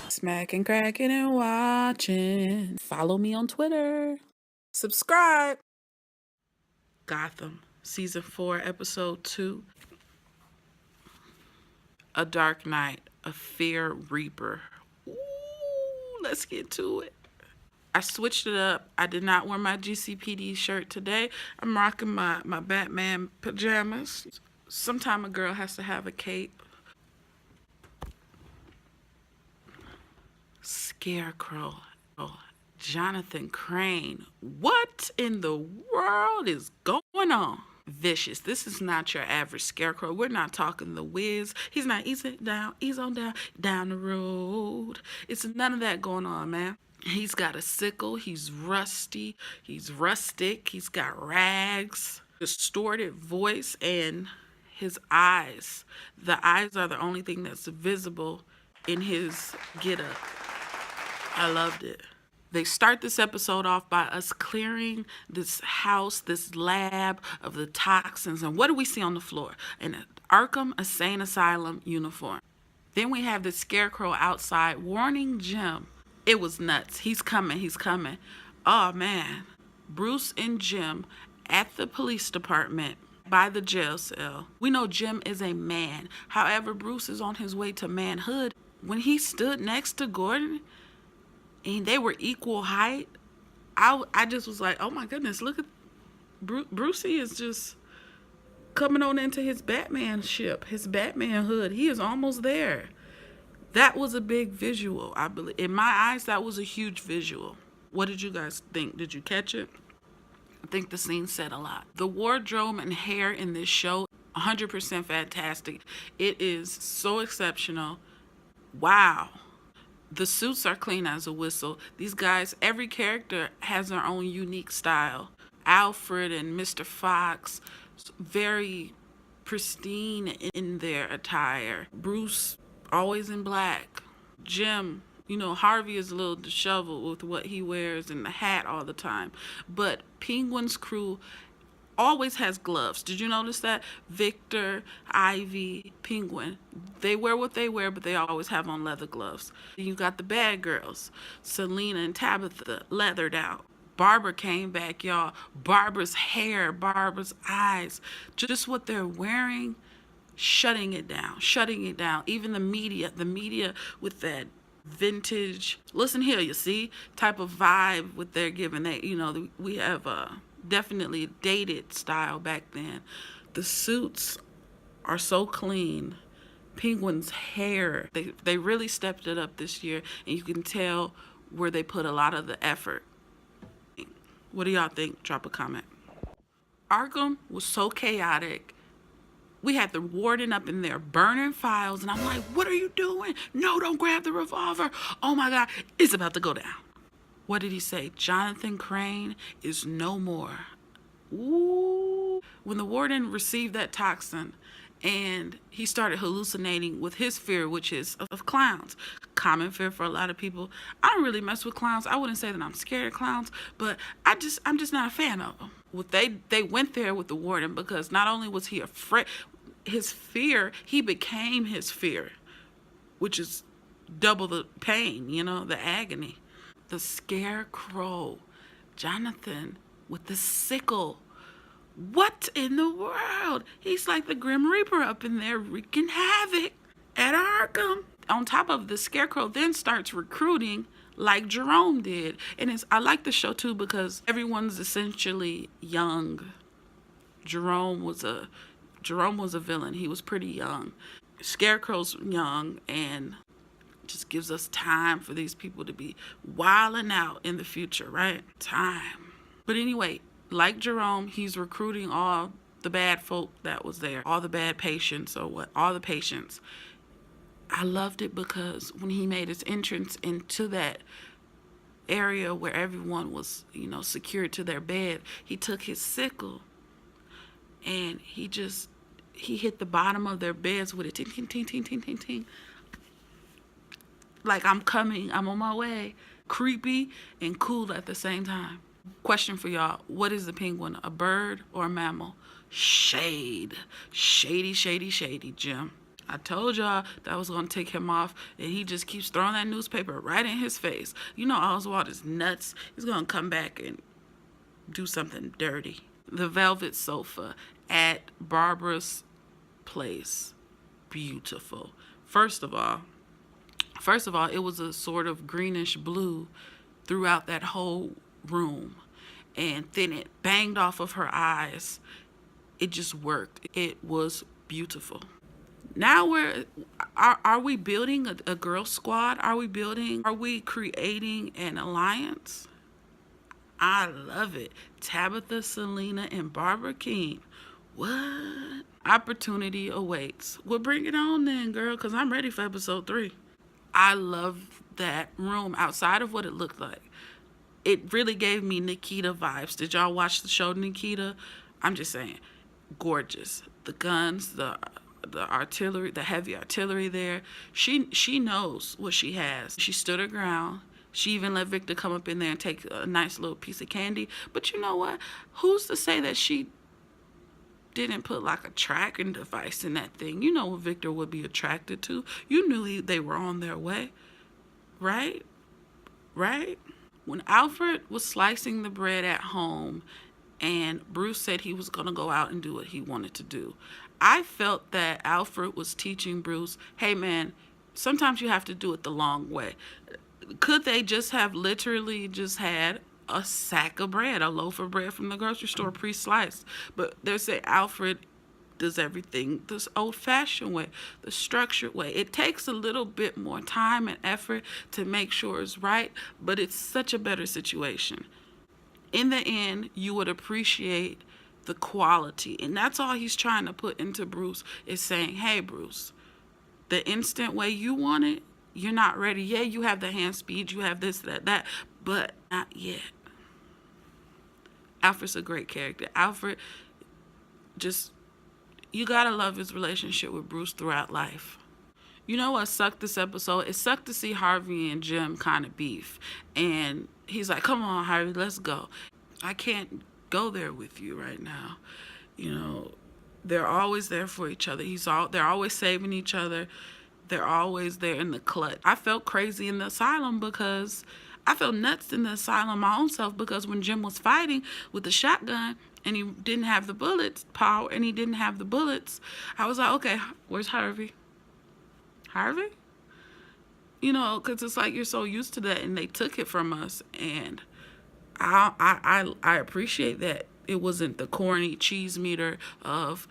Smacking, cracking, and watching. Follow me on Twitter. Subscribe. Gotham, Season 4, Episode 2. A Dark Night, a Fear Reaper. Ooh, let's get to it. I switched it up. I did not wear my GCPD shirt today. I'm rocking my Batman pajamas. Sometime a girl has to have a cape. Scarecrow. Oh, Jonathan Crane. What in the world is going on? Vicious. This is not your average Scarecrow. We're not talking the Wiz. He's not easy down, ease on down the road. It's none of that going on, man. He's got a sickle. He's rusty. He's rustic. He's got rags, distorted voice, and his eyes. The eyes are the only thing that's visible in his getup. I loved it. They start this episode off by us clearing this house, this lab of the toxins. And what do we see on the floor? An Arkham Insane Asylum uniform. Then we have the Scarecrow outside warning Jim. It was nuts. He's coming. He's coming. Oh, man. Bruce and Jim at the police department by the jail cell. We know Jim is a man. However, Bruce is on his way to manhood. When he stood next to Gordon, and they were equal height, I just was like, oh my goodness, look at Brucey is just coming on into his Batman ship, his Batman hood. He is almost there. That was a big visual, I believe. In my eyes, that was a huge visual. What did you guys think? Did you catch it? I think the scene said a lot. The wardrobe and hair in this show, 100% fantastic. It is so exceptional. Wow. The suits are clean as a whistle. These guys, every character has their own unique style. Alfred and Mr. Fox, very pristine in their attire. Bruce, always in black. Jim, Harvey is a little disheveled with what he wears and the hat all the time. But Penguin's crew always has gloves. Did you notice that? Victor, Ivy, Penguin. They wear what they wear, but they always have on leather gloves. You got the bad girls. Selena and Tabitha, leathered out. Barbara came back, y'all. Barbara's hair, Barbara's eyes. Just what they're wearing, shutting it down. Even the media with that vintage, listen here, you see, type of vibe what they're giving. We have definitely dated style back then. The suits are so clean. Penguin's hair, they really stepped it up this year, and you can tell where they put a lot of the effort. What do y'all think? Drop a comment. Arkham was so chaotic. We had the warden up in there burning files, and I'm like, what are you doing? No, don't grab the revolver. Oh my God, it's about to go down. What did he say? Jonathan Crane is no more. Ooh. When the warden received that toxin and he started hallucinating with his fear, which is of clowns. Common fear for a lot of people. I don't really mess with clowns. I wouldn't say that I'm scared of clowns, but I'm just not a fan of them. They went there with the warden because not only was he afraid, his fear, he became his fear, which is double the pain, the agony. The Scarecrow, Jonathan with the sickle. What in the world? He's like the Grim Reaper up in there wreaking havoc at Arkham. On top of the Scarecrow then starts recruiting like Jerome did. And I like the show too because everyone's essentially young. Jerome was a villain. He was pretty young. Scarecrow's young, and just gives us time for these people to be wilding out in the future, right? Time. But anyway, like Jerome, he's recruiting all the bad folk that was there, all the bad patients all the patients. I loved it because when he made his entrance into that area where everyone was, secured to their bed, he took his sickle and he hit the bottom of their beds with it. Ting, ting, ting, ting, ting, ting, ting. Like, I'm coming, I'm on my way. Creepy and cool at the same time. Question for y'all. What is the penguin? A bird or a mammal? Shade. Shady, shady, shady, Jim. I told y'all that was going to take him off, and he just keeps throwing that newspaper right in his face. You know Oswald is nuts. He's going to come back and do something dirty. The velvet sofa at Barbara's place. Beautiful. First of all, it was a sort of greenish blue throughout that whole room. And then it banged off of her eyes. It just worked. It was beautiful. Now are we building a girl squad? Are we creating an alliance? I love it. Tabitha, Selena, and Barbara King. What? Opportunity awaits. Well, bring it on then, girl, because I'm ready for episode 3. I love that room outside of what it looked like. It really gave me Nikita vibes. Did y'all watch the show Nikita? I'm just saying, gorgeous. The guns, the artillery, the heavy artillery there. She knows what she has. She stood her ground. She even let Victor come up in there and take a nice little piece of candy. But you know what? Who's to say that she didn't put like a tracking device in that thing? You know what Victor would be attracted to. You knew they were on their way. Right? When Alfred was slicing the bread at home and Bruce said he was going to go out and do what he wanted to do, I felt that Alfred was teaching Bruce, hey man, sometimes you have to do it the long way. Could they just have literally just had a sack of bread, a loaf of bread from the grocery store pre-sliced? But they say Alfred does everything this old-fashioned way, the structured way. It takes a little bit more time and effort to make sure it's right, but it's such a better situation. In the end, you would appreciate the quality, and that's all he's trying to put into Bruce, is saying, hey Bruce, the instant way you want it, you're not ready. Yeah, you have the hand speed, you have this, that, but not yet. Alfred's a great character. Alfred, just, you gotta love his relationship with Bruce throughout life. You know what sucked this episode? It sucked to see Harvey and Jim kind of beef. And he's like, come on, Harvey, let's go. I can't go there with you right now. You know, they're always there for each other. They're always saving each other. They're always there in the clutch. I felt crazy in the asylum because I felt nuts in the asylum my own self, because when Jim was fighting with the shotgun and he didn't have the bullets, I was like, okay, where's Harvey? You know, because it's like you're so used to that and they took it from us. And I appreciate that it wasn't the corny cheese meter of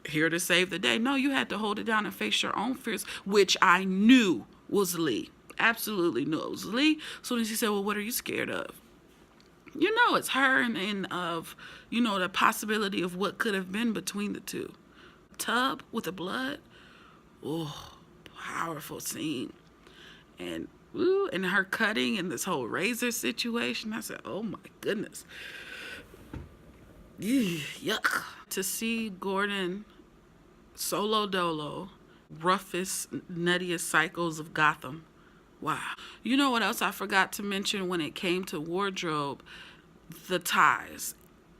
here to save the day. No, you had to hold it down and face your own fears, which I knew was Lee. Absolutely knew it was Lee. As soon as he said, well, what are you scared of? You know, it's her and of, you know, the possibility of what could have been between the two. Tub with the blood. Oh, powerful scene. And her cutting and this whole razor situation. I said, oh my goodness. Yuck. To see Gordon solo dolo, roughest, nuttiest cycles of Gotham. Wow. You know what else I forgot to mention when it came to wardrobe? The ties.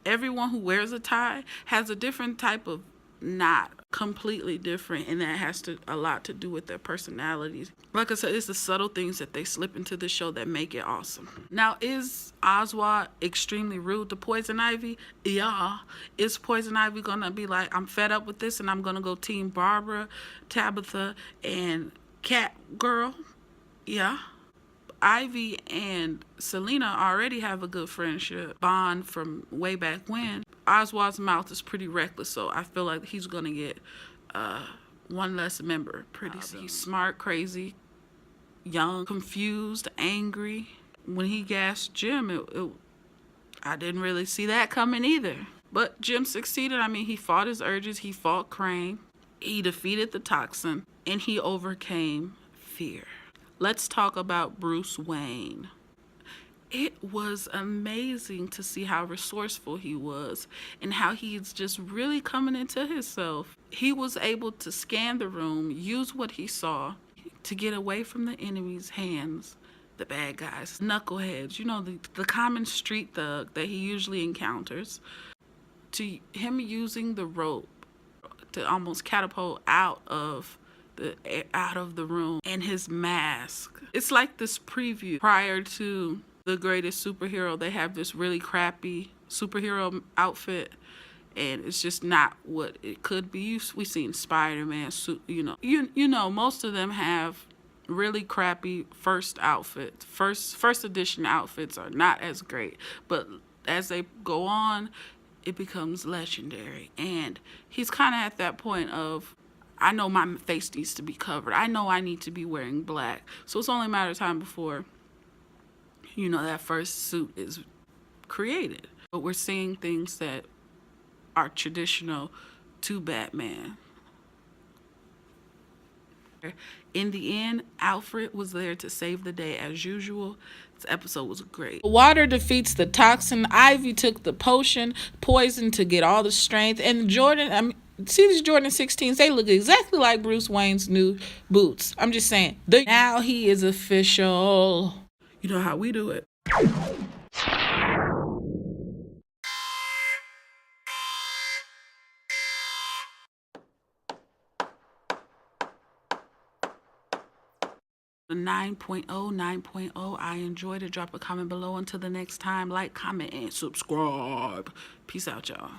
Everyone who wears a tie has a different type of knot, completely different, and that has a lot to do with their personalities. Like I said, it's the subtle things that they slip into the show that make it awesome. Now, is Oswald extremely rude to Poison Ivy? Yeah. Is Poison Ivy gonna be like, I'm fed up with this and I'm gonna go team Barbara, Tabitha, and Cat Girl? Yeah. Ivy and Selena already have a good friendship bond from way back when. Oswald's mouth is pretty reckless, so I feel like he's gonna get one less member pretty soon. He's smart, crazy, young, confused, angry. When he gassed Jim, I didn't really see that coming either. But Jim succeeded. I mean, he fought his urges, he fought Crane, he defeated the toxin, and he overcame fear. Let's talk about Bruce Wayne. It was amazing to see how resourceful he was and how he's just really coming into himself. He was able to scan the room, use what he saw to get away from the enemy's hands, the bad guys, knuckleheads, you know, the common street thug that he usually encounters, to him using the rope to almost catapult out of the room, and his mask. It's like this preview prior to the greatest superhero. They have this really crappy superhero outfit, and it's just not what it could be. We've seen Spider-Man, you know, most of them have really crappy first outfits. First edition outfits are not as great, but as they go on, it becomes legendary. And he's kind of at that point of, I know my face needs to be covered. I know I need to be wearing black. So it's only a matter of time before, you know, that first suit is created. But we're seeing things that are traditional to Batman. In the end, Alfred was there to save the day as usual. This episode was great. Water defeats the toxin. Ivy took the potion, poison to get all the strength. And Jordan, see these Jordan 16s? They look exactly like Bruce Wayne's new boots. I'm just saying. Now he is official. You know how we do it. The 9.0. I enjoyed it. Drop a comment below. Until the next time, like, comment, and subscribe. Peace out, y'all.